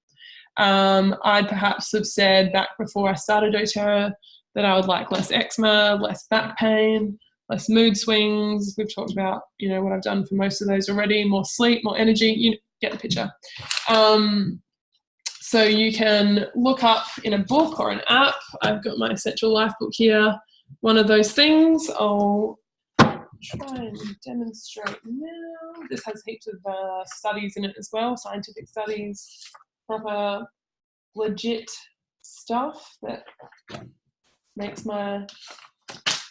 I'd perhaps have said back before I started doTerra that I would like less eczema, less back pain, less mood swings. We've talked about, what I've done for most of those already, more sleep, more energy, you get the picture. So you can look up in a book or an app. I've got my Essential Life book here. One of those things. I'll try and demonstrate now. This has heaps of studies in it as well, scientific studies, proper legit stuff that makes my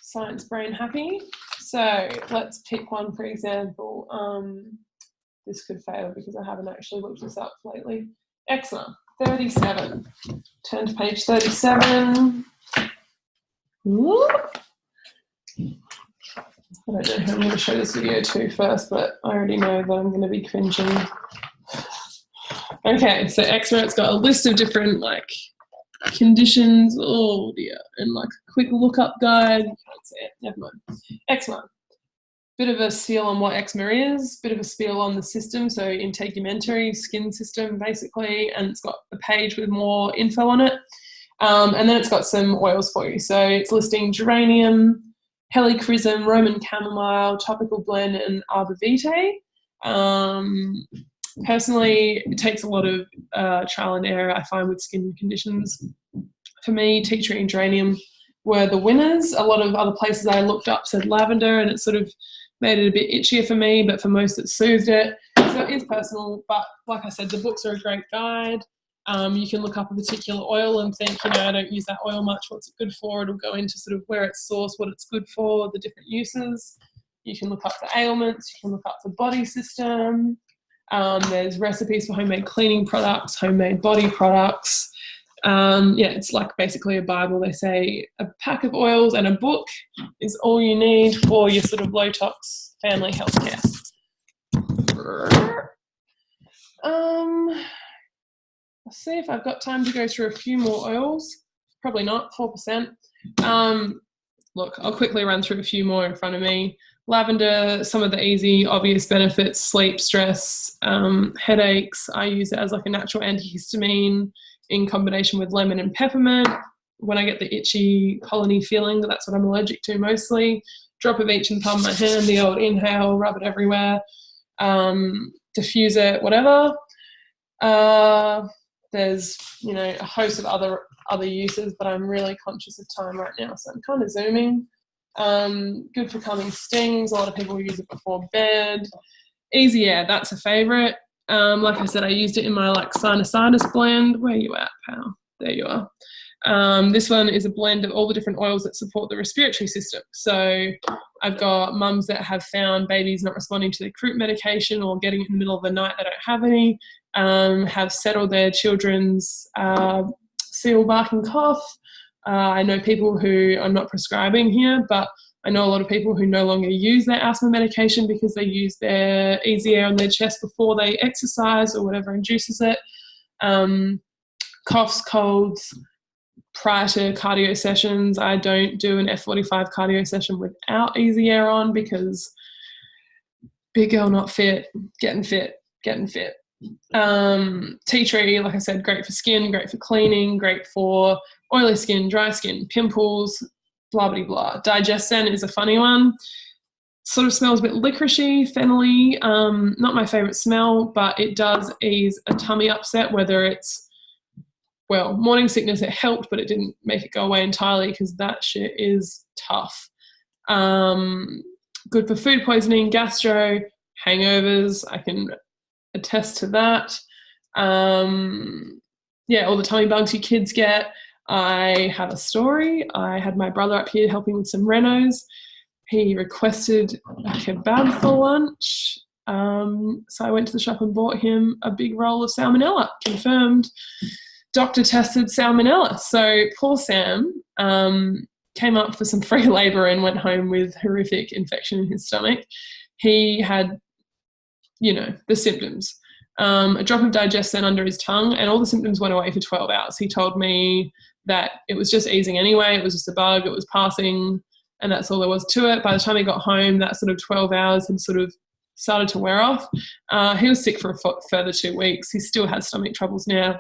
science brain happy. So let's pick one, for example. This could fail because I haven't actually looked this up lately. Eczema. 37. Turn to page 37. Whoop. I don't know who I'm going to show this video to first, but I already know that I'm going to be cringing. Okay, so eczema, it's got a list of different conditions. Oh dear, and a quick look-up guide. You can't see it. Never mind. Eczema. Bit of a spiel on what eczema is, bit of a spiel on the system, so integumentary skin system basically, and it's got a page with more info on it. And then it's got some oils for you. So it's listing geranium, helichrysum, Roman chamomile, topical blend, and arbor vitae. Personally, it takes a lot of trial and error, I find, with skin conditions. For me, tea tree and geranium were the winners. A lot of other places I looked up said lavender, and it sort of made it a bit itchier for me, but for most it soothed it. So it is personal, but like I said, the books are a great guide. You can look up a particular oil and think, I don't use that oil much, what's it good for? It'll go into sort of where it's sourced, what it's good for, the different uses. You can look up the ailments, you can look up the body system. There's recipes for homemade cleaning products, homemade body products. It's like basically a Bible. They say a pack of oils and a book is all you need for your sort of low tox family healthcare. Let's see if I've got time to go through a few more oils. Probably not, 4%. Look, I'll quickly run through a few more in front of me. Lavender, some of the easy, obvious benefits: sleep, stress, headaches. I use it as a natural antihistamine in combination with lemon and peppermint. when I get the itchy colony feeling, that's what I'm allergic to mostly. Drop of each in the palm of my hand, the old inhale, rub it everywhere, diffuse it, whatever. There's, you know, a host of other uses, but I'm really conscious of time right now, so I'm kind of zooming. Good for calming stings. A lot of people use it before bed. Easy Air, that's a favourite. Like I said, I used it in my like sinusitis blend. Where are you at, pal? There you are. This one is a blend of all the different oils that support the respiratory system. So I've got mums that have found babies not responding to their croup medication or getting it in the middle of the night, they don't have any, have settled their children's seal, bark and cough. I know people who are not prescribing here, but I know a lot of people who no longer use their asthma medication because they use their Easy Air on their chest before they exercise or whatever induces it. Coughs, colds, prior to cardio sessions. I don't do an F45 cardio session without Easy Air on because big girl not fit, getting fit. Tea tree, like I said, great for skin, great for cleaning, great for oily skin, dry skin, pimples, blah, blah, blah. Digestin is a funny one. Sort of smells a bit licoricey, fennelly. Not my favourite smell, but it does ease a tummy upset, whether it's, well, morning sickness, it helped, but it didn't make it go away entirely because that shit is tough. Good for food poisoning, gastro, hangovers. I can attest to that. Yeah, all the tummy bugs you kids get. I have a story. I had my brother up here helping with some renos. He requested a kebab for lunch. So I went to the shop and bought him a big roll of salmonella, confirmed doctor tested salmonella. So poor Sam came up for some free labour and went home with horrific infection in his stomach. He had, you know, the symptoms. A drop of digestin under his tongue, and all the symptoms went away for 12 hours. He told me that it was just easing anyway. It was just a bug. It was passing, and that's all there was to it. By the time he got home, that sort of 12 hours had sort of started to wear off. He was sick for a further 2 weeks. He still has stomach troubles now.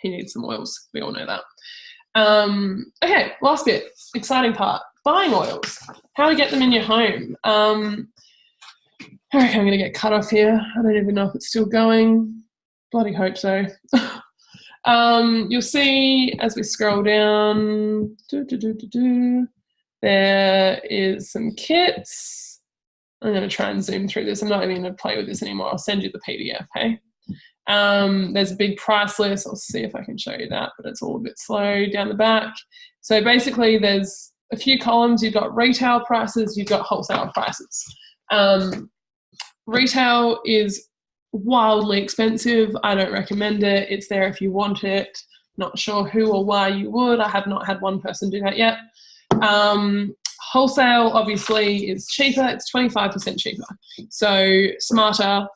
He needs some oils. We all know that. Okay, last bit, exciting part, buying oils, how to get them in your home. I reckon I'm going to get cut off here. I don't even know if it's still going. Bloody hope so. You'll see as we scroll down, there is some kits. I'm going to try and zoom through this. I'm not even going to play with this anymore. I'll send you the PDF, hey? There's a big price list. I'll see if I can show you that, but it's all a bit slow down the back. So basically there's a few columns. You've got retail prices, you've got wholesale prices. Retail is wildly expensive. I don't recommend it. It's there if you want it. Not sure who or why you would. I have not had one person do that yet. Wholesale obviously is cheaper. It's 25% cheaper. So smarter.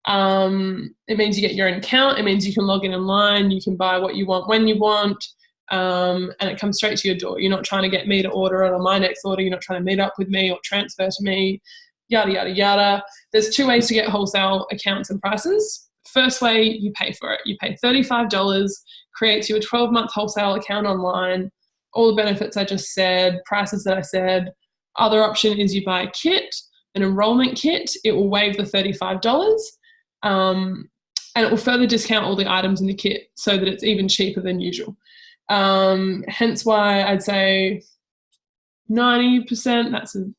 It means you get your own account. It means you can log in online. You can buy what you want when you want. And it comes straight to your door. You're not trying to get me to order it on my next order. You're not trying to meet up with me or transfer to me, yada, yada, yada. There's two ways to get wholesale accounts and prices. First way, you pay for it. You pay $35, creates you a 12-month wholesale account online, all the benefits I just said, prices that I said. Other option is you buy a kit, an enrollment kit. It will waive the $35. And it will further discount all the items in the kit so that it's even cheaper than usual. Hence why I'd say 90%, that's an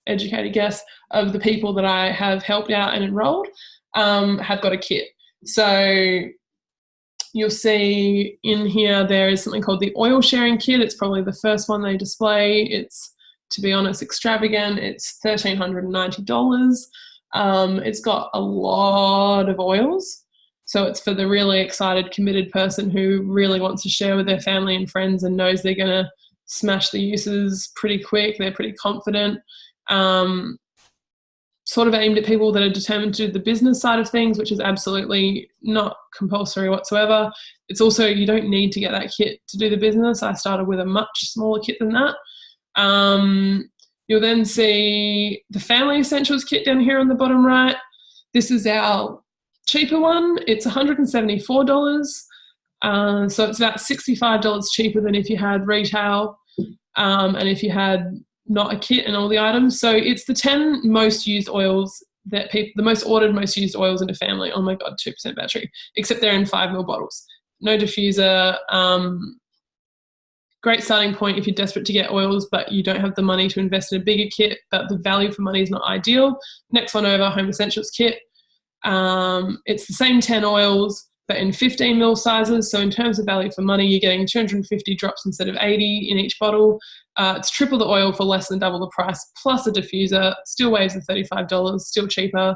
educated guess, of the people that I have helped out and enrolled have got a kit. So you'll see in here there is something called the oil sharing kit. It's probably the first one they display. It's, to be honest, extravagant. It's $1,390. It's got a lot of oils. So it's for the really excited, committed person who really wants to share with their family and friends and knows they're going to smash the uses pretty quick. They're pretty confident. Sort of aimed at people that are determined to do the business side of things, which is absolutely not compulsory whatsoever. It's also, you don't need to get that kit to do the business. I started with a much smaller kit than that. You'll then see the Family Essentials kit down here on the bottom right. This is our cheaper one. It's $174. So it's about $65 cheaper than if you had retail, and if you had not a kit and all the items. So it's the 10 most used oils that people, the most ordered, most used oils in a family. Oh my God, 2% battery, except they're in 5 ml bottles. No diffuser. Great starting point if you're desperate to get oils, but you don't have the money to invest in a bigger kit, but the value for money is not ideal. Next one over, Home Essentials kit. It's the same 10 oils, but in 15 ml sizes. So in terms of value for money, you're getting 250 drops instead of 80 in each bottle. It's triple the oil for less than double the price, plus a diffuser. Still weighs the $35, still cheaper.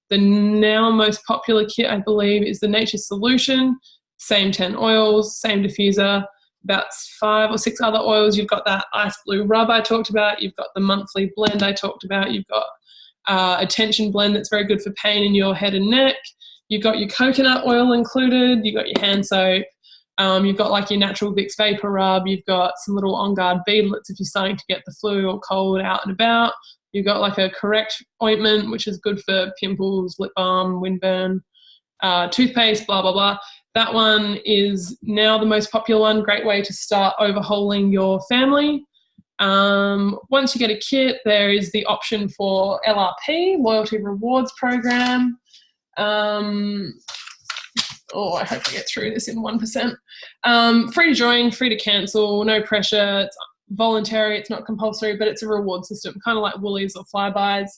The now most popular kit, I believe, is the Nature Solution. Same 10 oils, same diffuser, about 5 or 6 other oils. You've got that ice blue rub I talked about. You've got the monthly blend I talked about. You've got a tension blend that's very good for pain in your head and neck. You've got your coconut oil included. You've got your hand soap. You've got like your natural Vicks Vapor Rub. You've got some little On Guard beadlets if you're starting to get the flu or cold out and about. You've got like a Correct ointment, which is good for pimples, lip balm, windburn, toothpaste, blah, blah, blah. That one is now the most popular one. Great way to start overhauling your family. Once you get a kit, there is the option for LRP, Loyalty Rewards Program. I hope I get through this in 1%. Free to join, free to cancel, no pressure. It's voluntary, it's not compulsory, but it's a reward system, kind of like Woolies or Flybuys.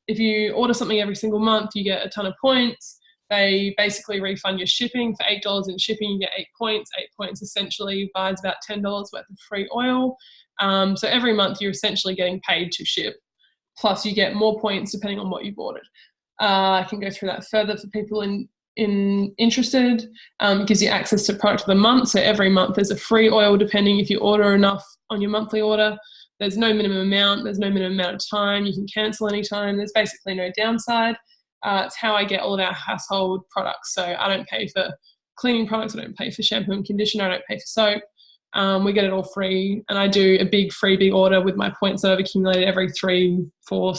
If you order something every single month, you get a ton of points. They basically refund your shipping. For $8 in shipping, you get 8 points. 8 points essentially buys about $10 worth of free oil. So every month you're essentially getting paid to ship. Plus you get more points depending on what you've ordered. I can go through that further for people interested. It gives you access to product of the month. So every month there's a free oil depending if you order enough on your monthly order. There's no minimum amount. There's no minimum amount of time. You can cancel anytime. There's basically no downside. It's how I get all of our household products. So I don't pay for cleaning products. I don't pay for shampoo and conditioner. I don't pay for soap. We get it all free. And I do a big freebie order with my points that I've accumulated every 3, 4,